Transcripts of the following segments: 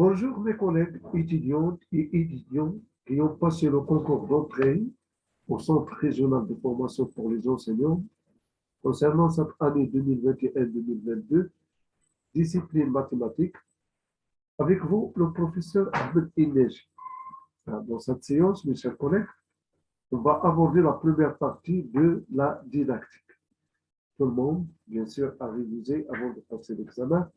Bonjour mes collègues étudiantes et étudiants qui ont passé le concours d'entrée au Centre régional de formation pour les enseignants concernant cette année 2021-2022, discipline mathématiques. Avec vous, le professeur Ahmed Innej. Dans cette séance, mes chers collègues, on va aborder la première partie de la didactique. Tout le monde, bien sûr, a révisé avant de passer l'examen.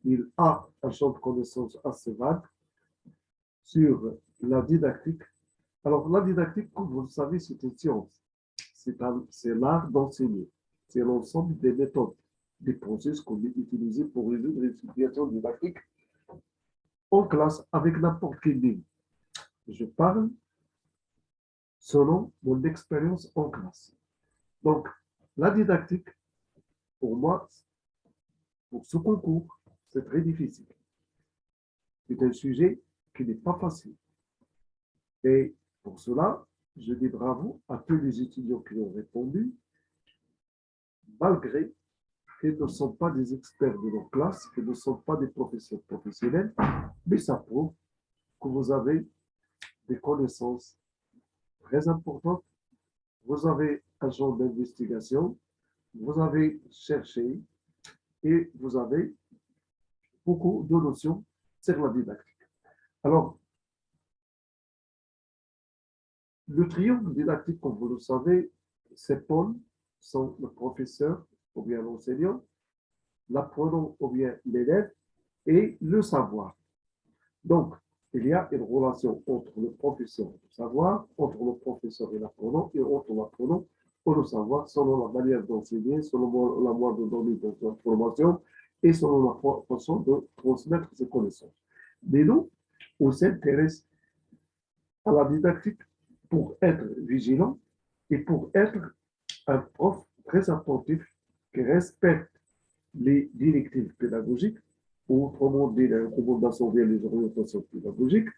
Il a un champ de connaissances assez vague sur la didactique. Alors, la didactique, comme vous le savez, c'est une science. C'est l'art d'enseigner. C'est l'ensemble des méthodes, des processus qu'on peut utiliser pour résoudre une situation didactique en classe avec n'importe quel niveau. Je parle selon mon expérience en classe. Donc, la didactique, pour moi, pour ce concours, c'est très difficile. C'est un sujet qui n'est pas facile. Et pour cela, je dis bravo à tous les étudiants qui ont répondu, malgré qu'ils ne sont pas des experts de leur classe, qu'ils ne sont pas des professeurs professionnels, mais ça prouve que vous avez des connaissances très importantes, vous avez un genre d'investigation, vous avez cherché et vous avez beaucoup de notions sur la didactique. Alors, le triangle didactique, comme vous le savez, ces pôles sont le professeur ou bien l'enseignant, l'apprenant ou bien l'élève et le savoir. Donc, il y a une relation entre le professeur et le savoir, entre le professeur et l'apprenant, et entre l'apprenant et le savoir, selon la manière d'enseigner, selon la manière de donner des informations et selon la façon de transmettre ses connaissances. Mais nous, on s'intéresse à la didactique pour être vigilant et pour être un prof très attentif qui respecte les directives pédagogiques, ou autrement dit les recommandations vers les orientations pédagogiques,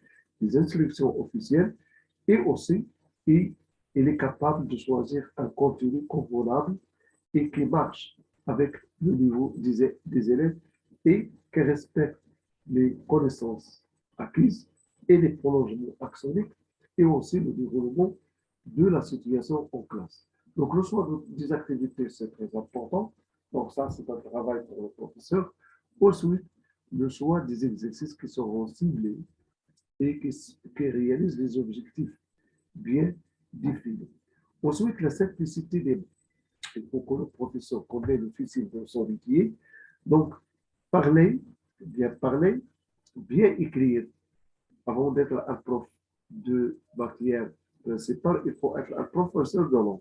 les instructions officielles, et aussi il est capable de choisir un contenu convenable et qui marche avec le niveau des élèves et qui respecte les connaissances acquises et les prolongements actionnés et aussi le déroulement de la situation en classe. Donc, le choix des activités, c'est très important. Donc, ça, c'est un travail pour le professeur. Ensuite, le choix des exercices qui seront ciblés et qui réalisent les objectifs bien définis. Ensuite, la simplicité des mots. Il faut que le professeur connaisse le fil de son métier. Donc, parler, bien écrire. Avant d'être un prof de matière principale, il faut être un professeur de langue.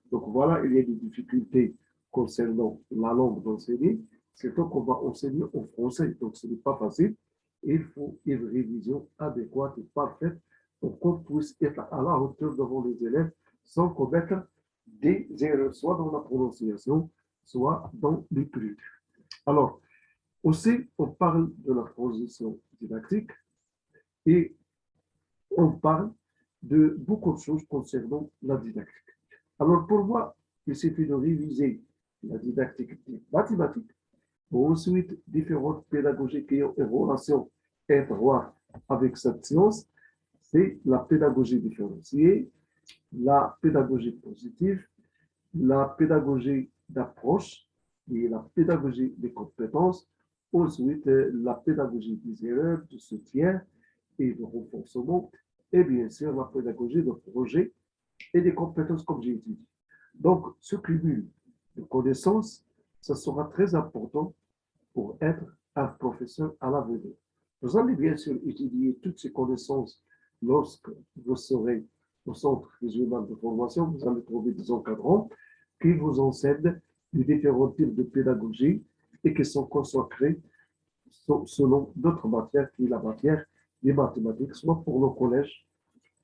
Donc voilà, il y a des difficultés concernant la langue d'enseigner. C'est donc qu'on va enseigner en français, donc ce n'est pas facile. Il faut une révision adéquate et parfaite pour qu'on puisse être à la hauteur devant les élèves sans commettre des erreurs, soit dans la prononciation, soit dans l'écriture. Alors, aussi, on parle de la transition didactique et on parle de beaucoup de choses concernant la didactique. Alors, pour moi, il suffit de réviser la didactique mathématique, ensuite différentes pédagogies qui ont une relation étroite avec cette science. C'est la pédagogie différenciée, la pédagogie positive, la pédagogie d'approche et la pédagogie des compétences, ensuite la pédagogie des erreurs, du soutien et de renforcement, et bien sûr la pédagogie de projet et des compétences comme j'ai dit. Donc, ce cumul de connaissances, ça sera très important pour être un professeur à l'avenir. Vous allez bien sûr étudier toutes ces connaissances lorsque vous serez au centre régional de formation. Vous allez trouver des encadrants qui vous enseignent les différents types de pédagogie et qui sont consacrés selon d'autres matières, qui est la matière des mathématiques, soit pour le collège,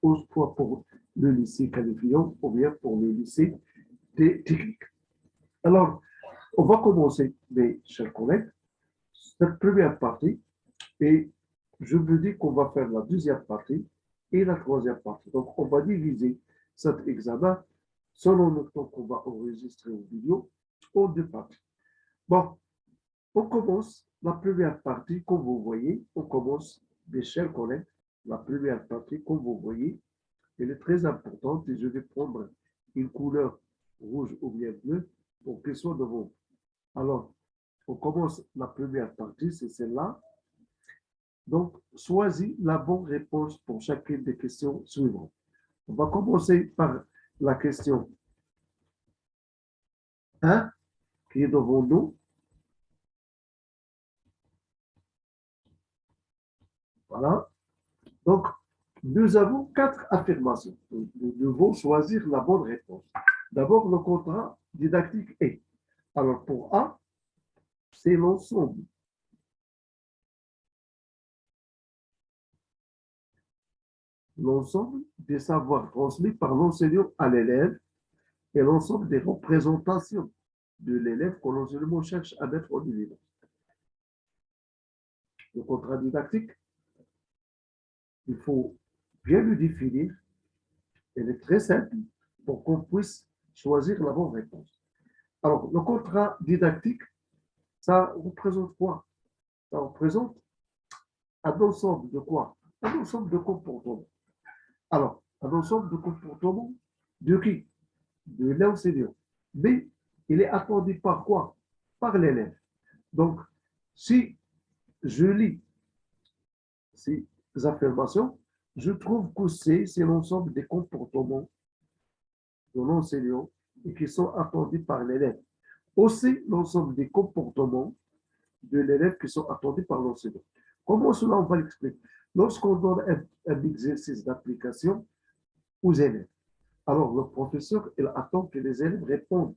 ou soit pour le lycée qualifiant, ou bien pour le lycée des techniques. Alors, on va commencer, mes chers collègues, cette première partie, et je vous dis qu'on va faire la deuxième partie et la troisième partie. Donc, on va diviser cet examen selon le temps qu'on va enregistrer en vidéo en deux parties. Bon, on commence la première partie, comme vous voyez, on commence Mes chers collègues, la première partie, comme vous voyez, elle est très importante et je vais prendre une couleur rouge ou bien bleue pour qu'elle soit devant vous. Alors, on commence la première partie, c'est celle-là. Donc, choisis la bonne réponse pour chacune des questions suivantes. On va commencer par la question 1 qui est devant nous. Voilà. Donc, nous avons 4 affirmations. Nous devons choisir la bonne réponse. D'abord, le contrat didactique est. Alors, pour A, c'est l'ensemble. L'ensemble des savoirs transmis par l'enseignant à l'élève et l'ensemble des représentations de l'élève que l'enseignement cherche à mettre en évidence. Le contrat didactique, il faut bien le définir. Elle est très simple pour qu'on puisse choisir la bonne réponse. Alors, le contrat didactique, ça représente quoi? Ça représente un ensemble de quoi? Un ensemble de comportements. Alors, un ensemble de comportements de qui? De l'enseignant. Mais il est attendu par quoi? Par l'élève. Donc, si je lis ces affirmations, je trouve que c'est l'ensemble des comportements de l'enseignant et qui sont attendus par l'élève. Aussi, l'ensemble des comportements de l'élève qui sont attendus par l'enseignant. Comment cela, on va l'expliquer? Lorsqu'on donne un exercice d'application aux élèves, alors le professeur, il attend que les élèves répondent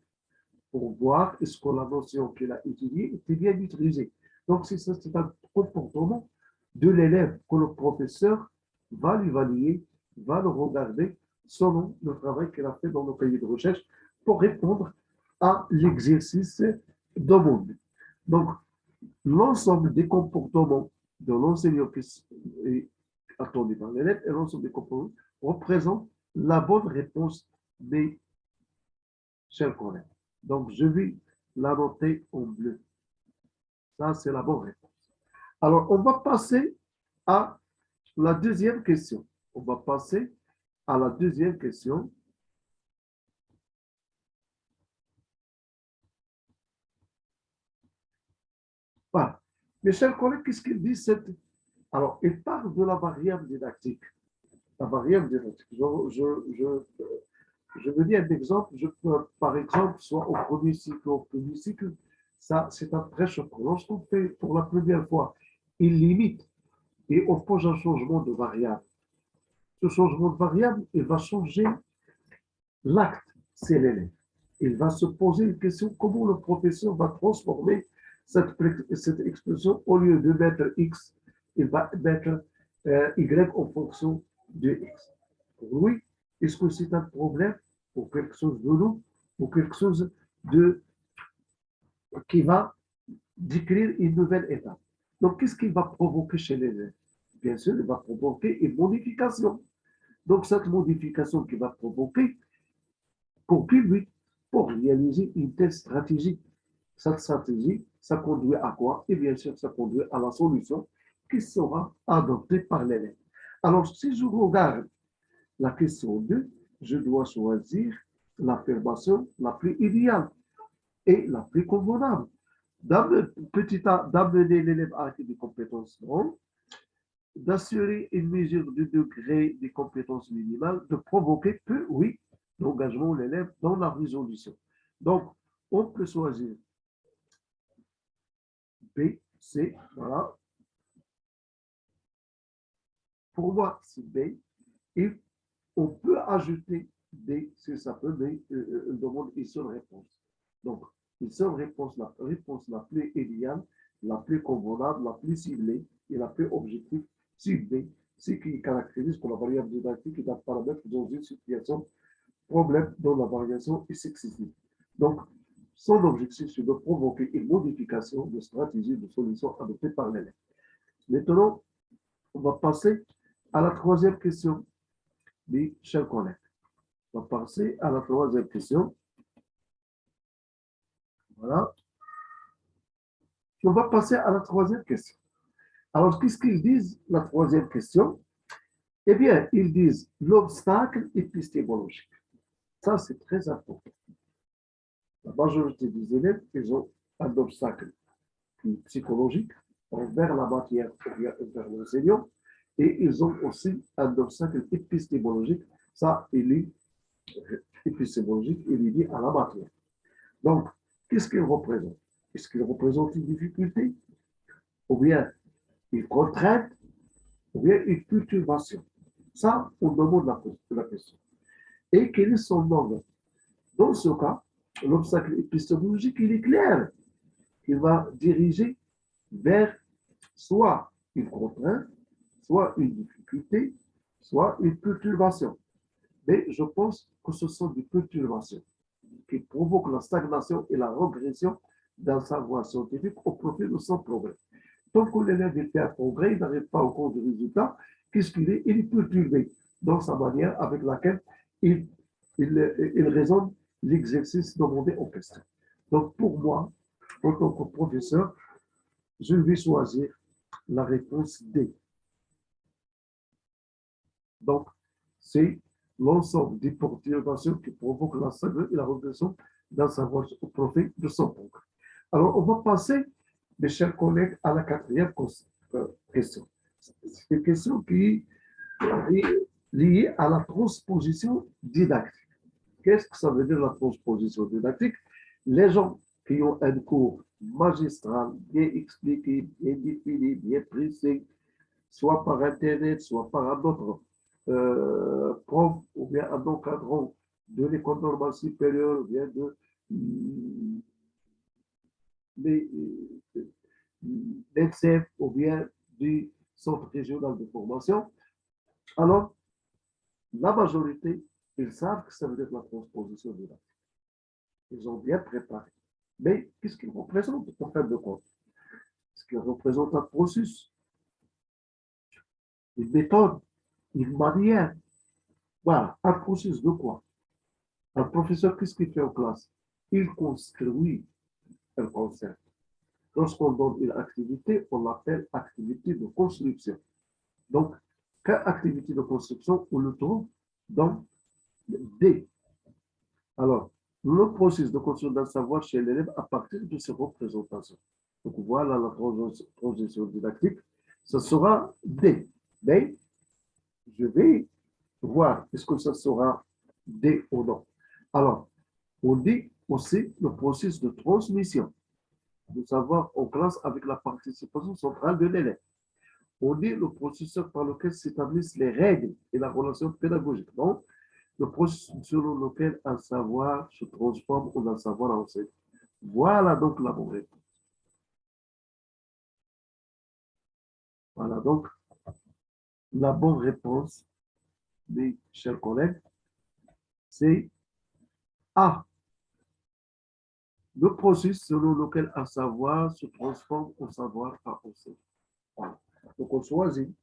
pour voir est-ce que la notion qu'il a étudiée était bien utilisée. Donc, c'est un comportement de l'élève que le professeur va l'évaluer, va le regarder selon le travail qu'il a fait dans le cahier de recherche pour répondre à l'exercice demandé. Donc, l'ensemble des comportements de l'enseignant qui est attendu par l'élève et l'ensemble des comportements représentent la bonne réponse des chers collègues. Donc, je vais la noter en bleu. Ça, c'est la bonne réponse. Alors, on va passer à la deuxième question. On va passer à la deuxième question. Voilà. Mes chers collègues, qu'est-ce qu'il dit cette... Alors, il parle de la variable didactique. La variable didactique. Je veux dire un exemple. Je peux, par exemple, soit au premier cycle ou au premier cycle, ça, c'est un très choquant. Lorsqu'on fait pour la première fois une limite et on pose un changement de variable, ce changement de variable, il va changer l'acte, c'est l'élève. Il va se poser une question, comment le professeur va transformer cette expression, au lieu de mettre X, il va mettre Y en fonction de X. Pour lui, est-ce que c'est un problème ou quelque chose de nouveau ou quelque chose de, qui va décrire une nouvelle étape? Donc, qu'est-ce qu'il va provoquer chez l'élève? Bien sûr, il va provoquer une modification. Donc, cette modification qu'il va provoquer, pour quel but? Pour réaliser une telle stratégie. Cette stratégie, ça conduit à quoi? Et bien sûr, ça conduit à la solution qui sera adoptée par l'élève. Alors, si je regarde la question 2, je dois choisir l'affirmation la plus idéale et la plus convenable. Petit a, d'amener l'élève à acquérir des compétences grandes, d'assurer une mesure du degré des compétences minimales, de provoquer peu, oui, l'engagement de l'élève dans la résolution. Donc, on peut choisir B, C, voilà. Pour moi, c'est B. Et on peut ajouter D, si ça peut, mais on demande une seule réponse. Donc, une seule réponse la plus idéale, la plus convenable, la plus ciblée et la plus objective, c'est B. Ce qui caractérise pour la variable didactique et d'un paramètre dans une situation problème dont la variation est excessive. Donc, son objectif, c'est de provoquer une modification de stratégie de solution adoptée par l'élève. Maintenant, on va passer à la troisième question, mes chers collègues. On va passer à la troisième question. Voilà. On va passer à la troisième question. Alors, qu'est-ce qu'ils disent? La troisième question. Eh bien, ils disent l'obstacle épistémologique. Ça, c'est très important. La majorité des élèves, ils ont un obstacle psychologique envers la matière, envers l'enseignant, et ils ont aussi un obstacle épistémologique. Ça, il est épistémologique, il est lié à la matière. Donc, qu'est-ce qu'il représente? Est-ce qu'il représente une difficulté, ou bien une contrainte, ou bien une perturbation? Ça, on demande la question. Et quel est son nombre? Dans ce cas, l'obstacle épistémologique, il est clair. Il va diriger vers soit une contrainte, soit une difficulté, soit une perturbation. Mais je pense que ce sont des perturbations qui provoquent la stagnation et la régression d'un savoir scientifique au profit de son progrès. Tant que l'élève fait un progrès, il n'arrive pas au compte du résultat, qu'est-ce qu'il est? Il est perturbé dans sa manière avec laquelle il raisonne l'exercice demandé en question. Donc, pour moi, en tant que professeur, je vais choisir la réponse D. Donc, c'est l'ensemble des perturbations qui provoquent la stagnation et la régression d'un savoir au profit de son progrès. Alors, on va passer, mes chers collègues, à la quatrième question. C'est une question qui est liée à la transposition didactique. Qu'est-ce que ça veut dire la transposition didactique? Les gens qui ont un cours magistral, bien expliqué, bien défini, bien précis, soit par Internet, soit par un autre prof ou bien un encadrant de l'école normale supérieure, ou bien de l'ENSEF ou bien du centre régional de formation. Alors, la majorité, ils savent que ça veut dire la transposition didactique. Ils ont bien préparé. Mais qu'est-ce qu'ils représentent en fin de compte? Est-ce qu'ils représentent un processus, une méthode, une manière? Voilà, un processus de quoi? Un professeur, qu'est-ce qu'il fait en classe? Il construit un concept. Lorsqu'on donne une activité, on l'appelle activité de construction. Donc, quelle activité de construction on le trouve dans D? Alors, le processus de construction d'un savoir chez l'élève à partir de ses représentations. Donc, voilà la transition didactique. Ce sera D. Mais, je vais voir est-ce que ça sera D ou non. Alors, on dit aussi le processus de transmission du savoir en classe avec la participation centrale de l'élève. On dit le processus par lequel s'établissent les règles et la relation pédagogique. Donc, le processus selon lequel un savoir se transforme en un savoir enseigné. Voilà donc la bonne réponse. Voilà donc la bonne réponse, mes chers collègues, c'est A. Le processus selon lequel un savoir se transforme en savoir à enseigner. Voilà. Donc on choisit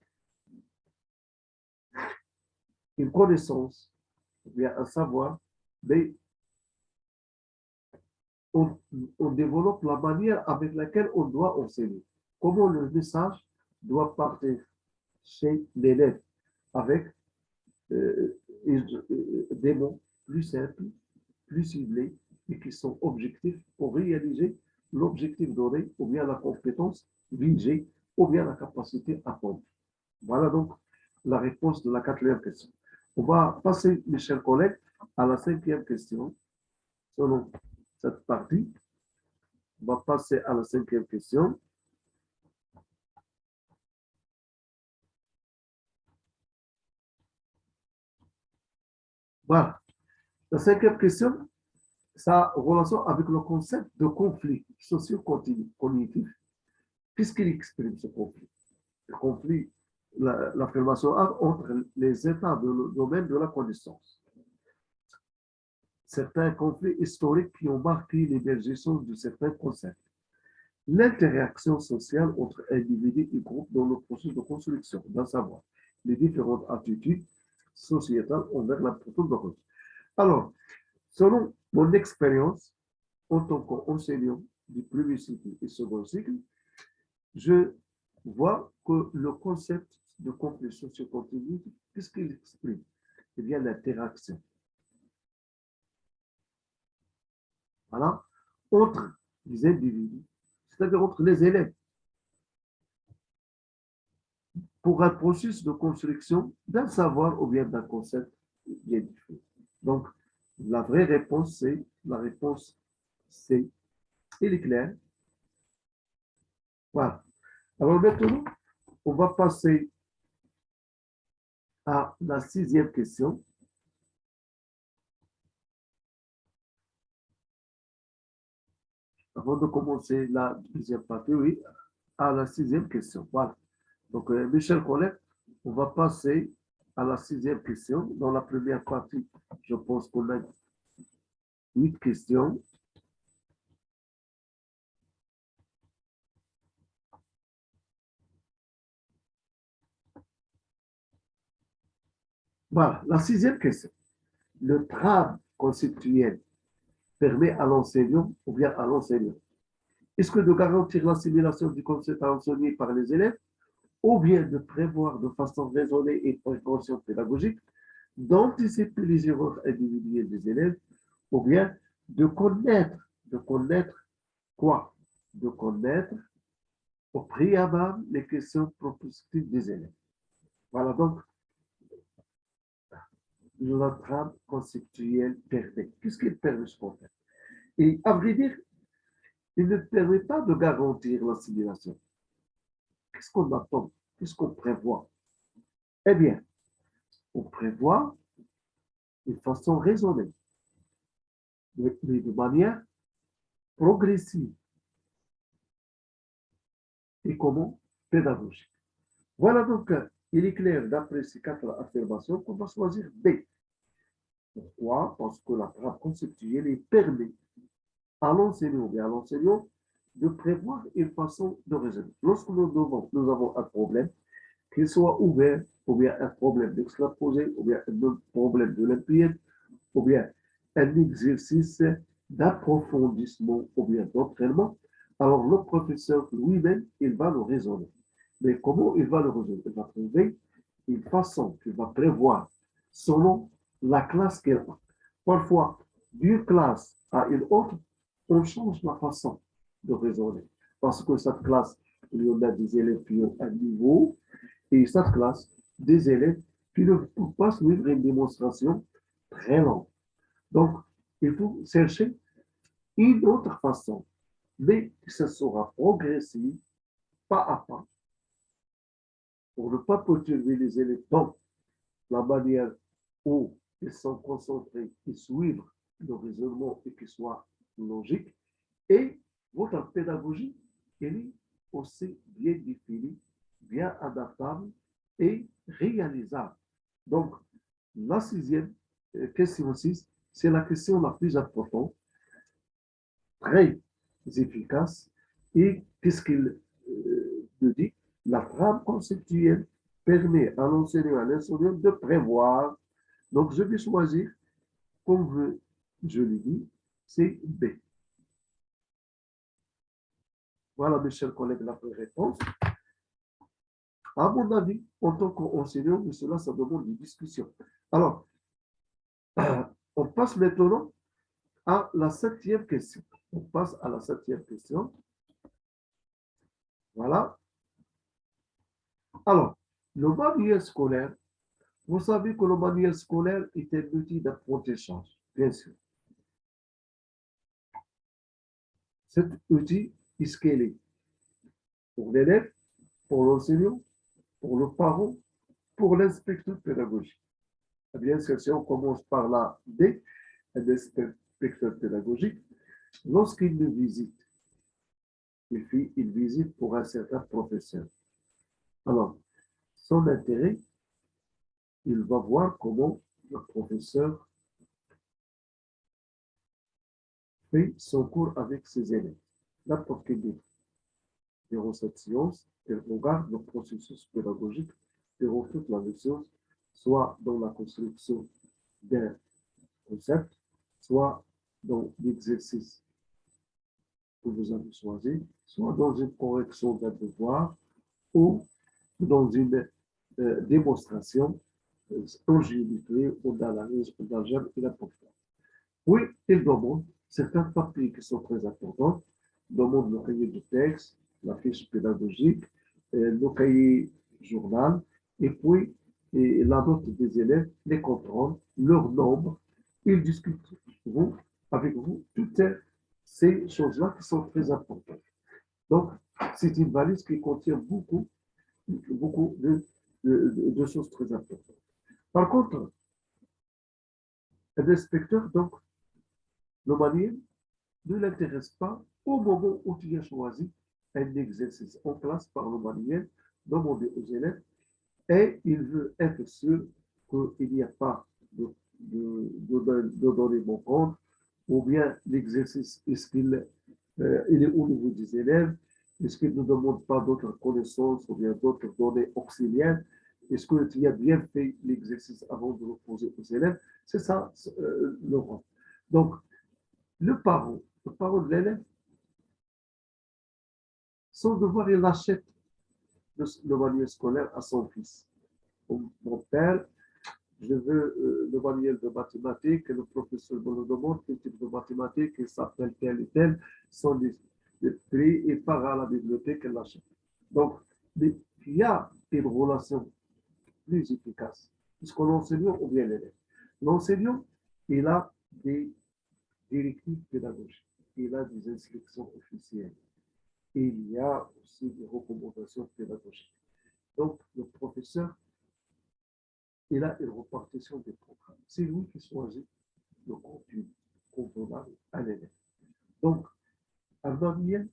une connaissance, ou bien un savoir, mais on développe la manière avec laquelle on doit enseigner. Comment le message doit partir chez l'élève avec des mots plus simples, plus ciblés et qui sont objectifs pour réaliser l'objectif donné ou bien la compétence visée ou bien la capacité à apprendre. Voilà donc la réponse de la quatrième question. On va passer, mes chers collègues, à la cinquième question. Selon cette partie, on va passer à la cinquième question. Voilà. La cinquième question, ça a relation avec le concept de conflit socio-cognitif. Qu'est-ce qu'il exprime, ce conflit? Le conflit, l'affirmation entre les états du domaine de la connaissance. Certains conflits historiques qui ont marqué l'émergence de certains concepts. L'interaction sociale entre individus et groupes dans le processus de construction d'un savoir. Les différentes attitudes sociétales envers la profondeur. Alors, selon mon expérience en tant qu'enseignant du premier cycle et second cycle, je voit que le concept de conflit socio-continu, qu'est-ce qu'il exprime? Eh bien, l'interaction. Voilà, entre les individus, c'est-à-dire entre les élèves, pour un processus de construction d'un savoir ou bien d'un concept bien différent. Donc, la vraie réponse, c'est la réponse C. Il est clair. Voilà. Alors maintenant, on va passer à la 6e question. Avant de commencer la 2e partie, oui, à la 6e question. Voilà. Donc, mes chers collègues, on va passer à la 6e question. Dans la première partie, je pense qu'on a 8 questions. Voilà, la 6e question. Le trame conceptuel permet à l'enseignant ou bien à l'enseignant, est-ce que de garantir l'assimilation du concept à enseigner par les élèves ou bien de prévoir de façon raisonnée et précaution pédagogique d'anticiper les erreurs individuelles des élèves ou bien de connaître quoi? De connaître au préalable les questions propositives des élèves. Voilà donc la trame conceptuelle permet. Qu'est-ce qu'il permet ce qu'on fait? Et à vrai dire, il ne permet pas de garantir l'assimilation. Qu'est-ce qu'on attend? Qu'est-ce qu'on prévoit? Eh bien, on prévoit d'une façon raisonnée, mais de manière progressive et comment? Pédagogique. Voilà donc, il est clair d'après ces 4 affirmations qu'on va choisir B. Pourquoi? Parce que la trame conceptuelle permet à l'enseignant et à l'enseignant de prévoir une façon de raisonner. Lorsque nous avons un problème, qu'il soit ouvert, ou bien un problème d'extraposé, ou bien un problème de limpide, ou bien un exercice d'approfondissement, ou bien d'entraînement, alors le professeur lui-même, il va le raisonner. Mais comment il va le résoudre? Il va trouver une façon qu'il va prévoir selon la classe qu'elle a. Parfois, d'une classe à une autre, on change la façon de raisonner. Parce que cette classe, il y en a des élèves qui ont un niveau, et cette classe, des élèves qui ne peuvent pas suivre une démonstration très longue. Donc, il faut chercher une autre façon, mais ce sera progressif, pas à pas, pour ne pas perturber les élèves dans la manière où ils sont concentrés et suivre le raisonnement et qu'il soit logique. Et votre pédagogie, elle est aussi bien définie, bien adaptable et réalisable. Donc, la 6e question 6, c'est la question la plus importante, très efficace. Et qu'est-ce qu'il nous dit? La trame conceptuelle permet à l'enseignant et à l'enseignant de prévoir. Donc, je vais choisir, comme je l'ai dit, c'est B. Voilà, mes chers collègues, la réponse. À mon avis, en tant qu'enseignant, mais cela, ça demande une discussion. Alors, on passe maintenant à la 7e question. On passe à la 7e question. Voilà. Alors, le manuel scolaire, vous savez que le manuel scolaire est un outil d'apprentissage, bien sûr. Cet outil est scalé pour l'élève, pour l'enseignant, pour le parent, pour l'inspecteur pédagogique. Bien sûr, si on commence par la D, l'inspecteur pédagogique, lorsqu'il nous visite, il fait une visite pour un certain professeur. Alors, son intérêt, il va voir comment le professeur fait son cours avec ses élèves. N'importe quel livre. Durant cette séance, il regarde le processus pédagogique durant toute la séance, soit dans la construction d'un concept, soit dans l'exercice que vous avez choisi, soit dans une correction d'un devoir, ou dans une démonstration en géométrie ou d'analyse ou d'algèbre et n'importe quoi. Oui, il demande certains papiers qui sont très importants, demande le cahier de texte, la fiche pédagogique, le cahier journal, et puis la note des élèves, les contrôles, leur nombre. Ils discutent avec vous toutes ces choses-là qui sont très importantes. Donc, c'est une valise qui contient beaucoup de choses très importantes. Par contre, l'inspecteur, donc, le manuel ne l'intéresse pas au moment où tu as choisi un exercice en classe par le manuel demandé aux élèves et il veut être sûr qu'il n'y a pas de données manquantes ou bien l'exercice, est-ce qu'il il est au niveau des élèves, est-ce qu'il ne demande pas d'autres connaissances ou bien d'autres données auxiliaires, est-ce que tu as bien fait l'exercice avant de le poser aux élèves, c'est ça le rôle. Donc, le parent de l'élève, son devoir, il achète le manuel scolaire à son fils. Mon père, je veux le manuel de mathématiques, le professeur me le demande, quel type de mathématiques, il s'appelle tel et tel, sont les prix, et part à la bibliothèque et l'achète. Donc, il y a une relation plus efficace, puisque l'enseignant ou bien l'élève. L'enseignant, il a des directives pédagogiques, il a des instructions officielles. Et il y a aussi des recommandations pédagogiques. Donc, le professeur, il a une répartition des programmes. C'est lui qui choisit le contenu convenable à l'élève. Donc, un manuel,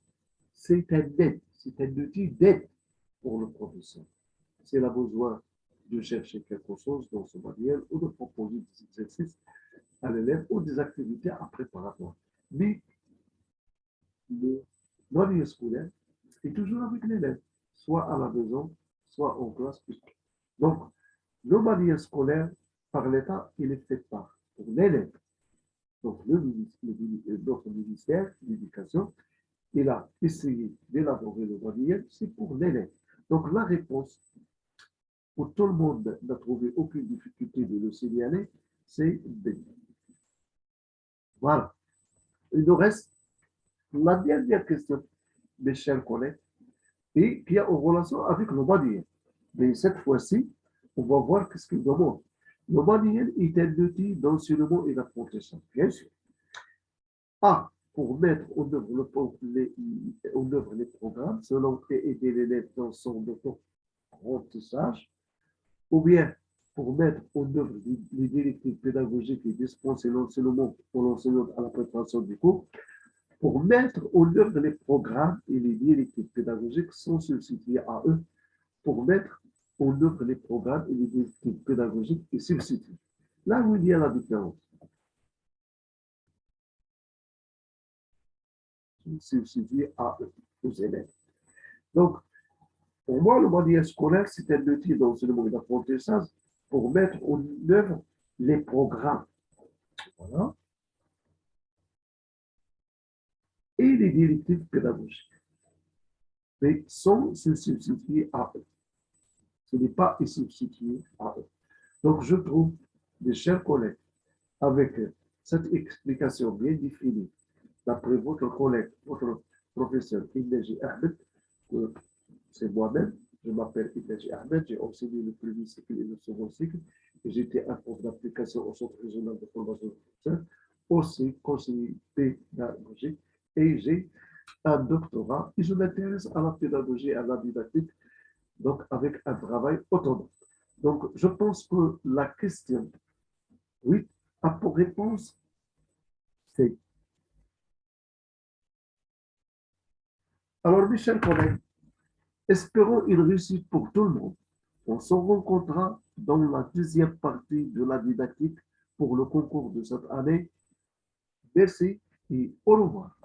c'est un aide, c'est un outil d'aide pour le professeur. S'il a besoin de chercher quelque chose dans ce manuel ou de proposer des exercices à l'élève ou des activités à préparatoire. Mais le manuel scolaire est toujours avec l'élève, soit à la maison, soit en classe. Donc, le manuel scolaire, par l'État, il est fait par pour l'élève. Donc, notre ministère de l'Éducation, il a essayé d'élaborer le manuel, c'est pour l'élève. Donc, la réponse, pour tout le monde n'a trouvé aucune difficulté de le signaler, c'est B. Voilà. Il nous reste la dernière question, mes chers collègues, et qui a en relation avec le manuel. Mais cette fois-ci, on va voir ce qu'il demande. Le manuel est un outil d'enseignement et d'apprentissage, bien sûr. A, pour mettre en œuvre les programmes selon et aider l'élève dans son apprentissage, ou bien pour mettre en œuvre les directives pédagogiques et dispenser l'enseignement pour l'enseignant à la préparation du cours, pour mettre en œuvre les programmes et les directives pédagogiques sont substitués à eux, pour mettre en œuvre les programmes et les directives pédagogiques et substitués. Là où il y a la différence. Substitués à eux, aux élèves. Donc, pour moi, le manuel scolaire, c'est un outil d'enseignement et d'apprentissage pour mettre en œuvre les programmes. Voilà. Et les directives pédagogiques. Mais sans se substituer à eux. Ce n'est pas substitué à eux. Donc, je trouve, mes chers collègues, avec cette explication bien définie, d'après votre collègue, votre professeur Indeji Ahmed, c'est moi-même, je m'appelle Indeji Ahmed, j'ai enseigné le premier cycle et le second cycle, et j'étais un prof d'application au Centre régional de formation de professeurs, aussi conseiller pédagogique, et j'ai un doctorat, et je m'intéresse à la pédagogie et à la didactique, donc avec un travail autonome. Donc, je pense que la question 8 a pour réponse C. Alors, mes chers collègues, espérons une réussite pour tout le monde. On se rencontrera dans la deuxième partie de la didactique pour le concours de cette année. Merci et au revoir.